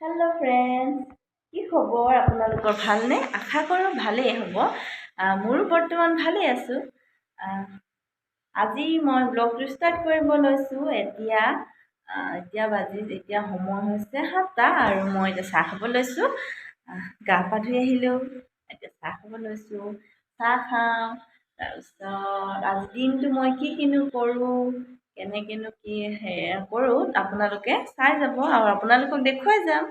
Hello' friends, কি খবৰ আপোনালোকৰ? ভালনে? আশা কৰোঁ ভালেই হ'ব। মোৰো বৰ্তমান ভালেই আছোঁ। আজি মই ব্লগটো ষ্টাৰ্ট কৰিব লৈছোঁ। এতিয়া সময় হৈছে 7টা আৰু মই এতিয়া চাহ খাব লৈছোঁ। গা পা ধুই আহিলোঁ, এতিয়া চাহ খাব লৈছোঁ। চাহ খাওঁ, তাৰপিছত আজি দিনটো মই কি কিনো কৰোঁ, কেনেকেনো কি কৰোঁ আপোনালোকে চাই যাব আৰু আপোনালোকক দেখুৱাই যাম।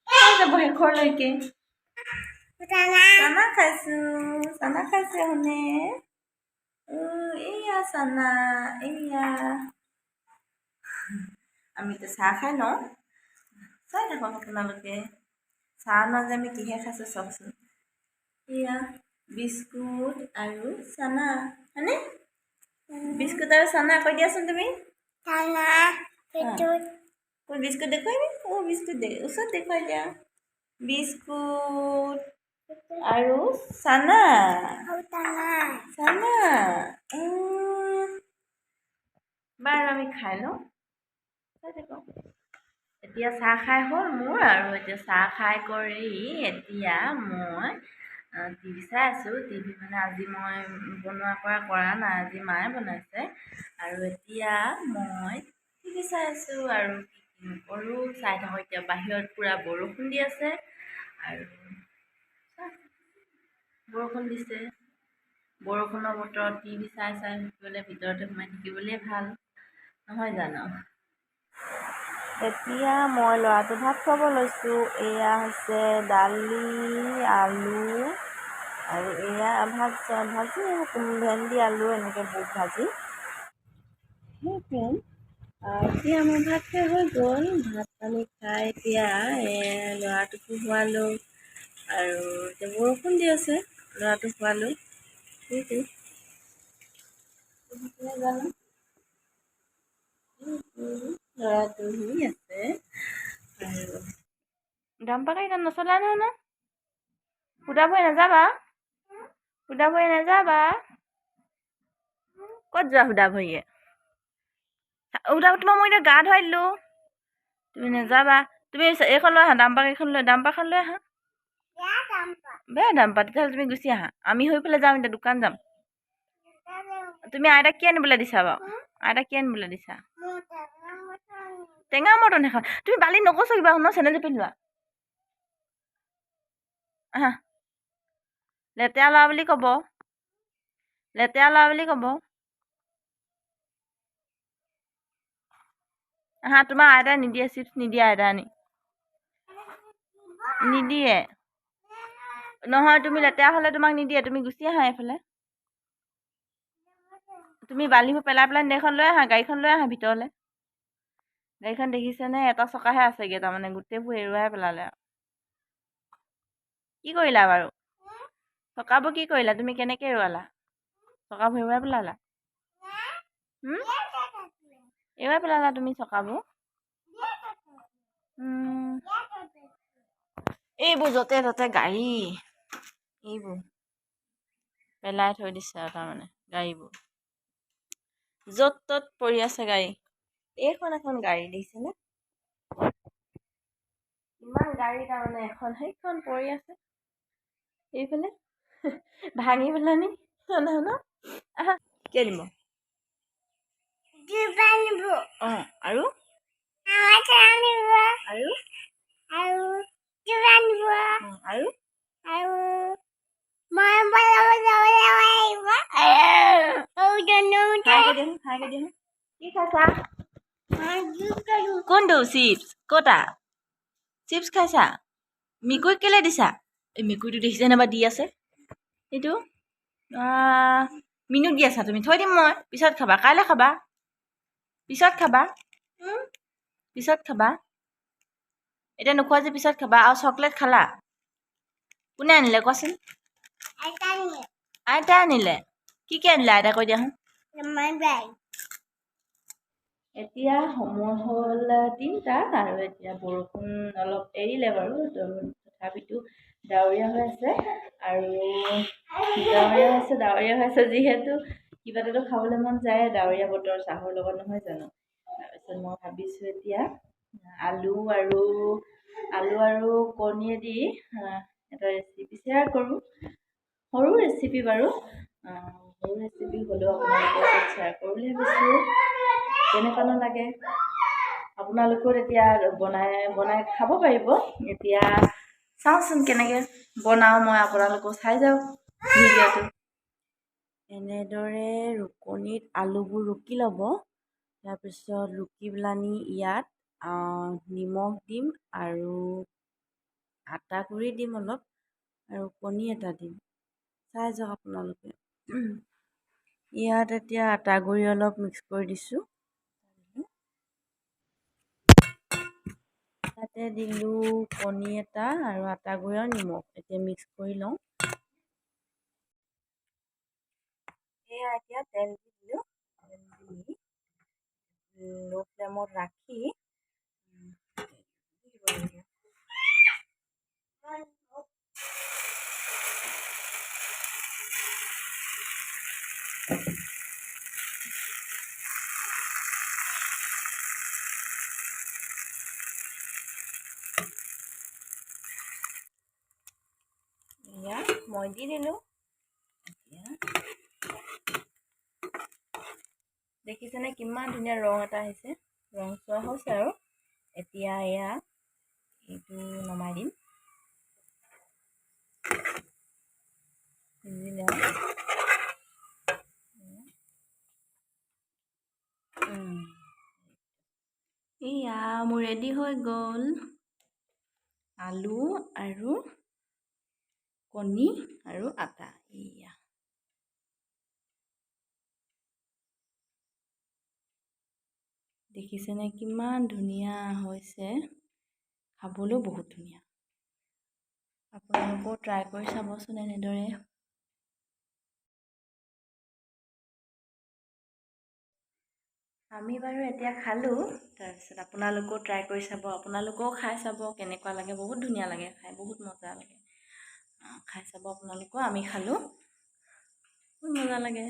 চাই যাব শেষৰলৈকে। চানা খাইছে শুনে। এইয়া চানা, এইয়া আমি এতিয়া চাহ খাই লওঁ। চাই থাকক আপোনালোকে। চাহ নাজে আমি কিহে খাইছোঁ চাওকচোন। এয়া বিস্কুট আৰু চানা, হয়নে? বিস্কুট আৰু চানা কৈ দিয়াচোন তুমি। বিস্কুট দেখুৱাই বিস্কুট ওচৰত দেখুৱাই দিয়া। বিস্কুট আৰু চানা। বাৰু আমি খাই লওঁ। এতিয়া চাহ খাই হ'ল মোৰ, আৰু এতিয়া চাহ খাই কৰি এতিয়া মই টিভি চাই আছোঁ। টিভি মানে আজি মই বনোৱা কৰা নাই, আজি মায়ে বনাইছে। আৰু এতিয়া মই টিভি চাই আছোঁ আৰু কি নকৰোঁ, চাই থাকোঁ। এতিয়া বাহিৰত পূৰা বৰষুণ দি আছে আৰু বৰষুণ দিছে। বৰষুণৰ বতৰত টিভি চাই থাকিবলৈ ভিতৰতে সোমাই থাকিবলৈ ভাল, নহয় জানো? এতিয়া মই ল'ৰাটো ভাত খুৱাব লৈছোঁ। এয়া হৈছে দালি, আলু আৰু এয়া ভাজি ভেন্দি, আলু এনেকৈ বুট ভাজি। এতিয়া মোৰ ভাত খাই হৈ গ'ল। ভাত পানী খাই এতিয়া ল'ৰাটোকো খোৱালোঁ আৰু এতিয়া বৰষুণ দি আছে, ল'ৰাটো খোৱালোঁ। ল'ৰাটো শুই আছে আৰু ডাম্পাৰ গাড়ীখন নচলাই নহয় ন? সুদা ভৰি নাযাবা, ক'ত যোৱা সুদা ভৰিয়ে? তোমাক মই এতিয়া গা ধুৱাই দিলোঁ, তুমি নাযাবা। তুমি এইখন লৈ আহা, ডাম্পাৰখন লৈ আহা। বেয়া ডাম্পাৰ, তেতিয়াহ'লে তুমি গুচি আহা। আমি সেইফালে যাম, এতিয়া দোকান যাম। তুমি আইতাক কি আনিবলৈ দিছা বাৰু? টেঙা মৰ্টন এখন। তুমি বালিত নগছকিবা শুন, চেন্দেলযোৰ পিন্ধি লোৱা। আহা, লেতেৰা ল'ৰা বুলি ক'ব। আহা, তোমাৰ আইতাই নিদিয়ে, চিপছ নিদিয়ে আইতাই আনি। নিদিয়ে নহয়, তুমি লেতেৰা হ'লে তোমাক নিদিয়ে। তুমি গুচি আহা এইফালে। তুমি বালিবোৰ পেলাই এইখন লৈ আহা, গাড়ীখন লৈ আহা ভিতৰলৈ। গাড়ীখন দেখিছেনে? এটা চকাহে আছেগৈ, তাৰমানে গোটেইবোৰ এৰুৱাই পেলালে আৰু। কি কৰিলা বাৰু? চকাবোৰ কি কৰিলা? তুমি কেনেকৈ এৰুৱালা? চকাবোৰ এৰুৱাই পেলালা? এৰুৱাই পেলালা তুমি চকাবোৰ? এইবোৰ য'তে ত'তে গাড়ী, এইবোৰ পেলাই থৈ দিছে আৰু তাৰমানে গাড়ীবোৰ য'ত ত'ত পৰি আছে গাড়ী। এখন গাড়ী দেখিছেনে? ইমান গাড়ী, তাৰমানে এখন সেইখন পৰি আছে এইফালে। ভাঙি পেলানি ন? আহা, কি আনিব? আৰু কি খাইছা? কোনটো চিপছ? ক'তা চিপছ খাইছা? মেকুৰীক কেলৈ দিছা? এই মেকুৰীটো দেখিছেনে বা দি আছে এইটো? মিনুক দি আছা তুমি? থৈ দিম মই, পিছত খাবা, কাইলৈ খাবা, পিছত খাবা। এতিয়া নোখোৱা যে পিছত খাবা। আৰু চকলেট খালা? কোনে আনিলে কোৱাচোন? আইতাই আনিলে। কি আনিলে আইতাই কৈ দিয়াচোন। এতিয়া সময় হ'ল 3টা আৰু এতিয়া বৰষুণ অলপ এৰিলে বাৰু, তথাপিতো ডাৱৰীয়া হৈ আছে আৰু ডাৱৰীয়া হৈ আছে যিহেতু কিবা এটাতো খাবলৈ মন যায়। ডাৱৰীয়া বতৰ চাহৰ লগত, নহয় জানো? তাৰপিছত মই ভাবিছোঁ এতিয়া আলু আৰু কণীয়েদি এটা ৰেচিপি শ্বেয়াৰ কৰোঁ। সৰু ৰেচিপি বাৰু, সৰু ৰেচিপি হ'লেও আপোনালোকৰ লগত শ্বেয়াৰ কৰোঁ বুলি ভাবিছোঁ। কেনেকুৱানো লাগে আপোনালোকেও তেতিয়া বনাই খাব পাৰিব। এতিয়া চাওঁচোন কেনেকৈ বনাওঁ মই, আপোনালোকেও চাই যাওক ভিডিঅ'টো। এনেদৰে ৰুকনিত আলুবোৰ ৰুকি ল'ব। তাৰপিছত ৰুকি পেলানি ইয়াত নিমখ দিম আৰু আটা গুড়ি দিম অলপ, আৰু কণী এটা দিম। চাই যাওক আপোনালোকে। ইয়াত এতিয়া আটা গুড়ি অলপ মিক্স কৰি দিছোঁ। তাতে দিলোঁ কণী এটা আৰু আটা গুড়ি আৰু নিমখ। এতিয়া মিক্স কৰি লওঁ। এয়া এতিয়া তেল দি দিলোঁ। তেল দি ল' ফ্লেমত ৰাখি এয়া মই দি দিলোঁ। এতিয়া দেখিছেনে কিমান ধুনীয়া ৰং এটা আহিছে, ৰং চোৱা হৈছে আৰু। এতিয়া এয়া এইটো নমাই দিম। এয়া মোৰ ৰেডি হৈ গ'ল আলু আৰু কণী আৰু আটা। এয়া দেখিছেনে কিমান ধুনীয়া হৈছে, খাবলৈও বহুত ধুনীয়া। আপোনালোকেও ট্ৰাই কৰি চাবচোন এনেদৰে। আমি বাৰু এতিয়া খালোঁ, তাৰপিছত আপোনালোকেও ট্ৰাই কৰি চাব, আপোনালোকেও খাই চাব কেনেকুৱা লাগে। বহুত ধুনীয়া লাগে খাই, বহুত মজা লাগে। খাই চাব আপোনালোকেও। আমি খালোঁ, বহুত মজা লাগে।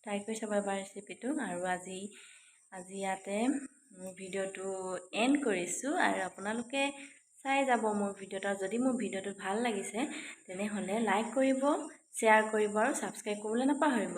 ট্ৰাই কৰি চাব এবাৰ ৰেচিপিটো। আৰু আজি ইয়াতে মোৰ ভিডিঅ'টো এণ্ড কৰিছোঁ। আৰু আপোনালোকে চাই যাব মোৰ ভিডিঅ'টো। যদি মোৰ ভিডিঅ'টো ভাল লাগিছে তেনেহ'লে লাইক কৰিব, শ্বেয়াৰ কৰিব আৰু ছাবস্ক্ৰাইব কৰিবলৈ নাপাহৰিব।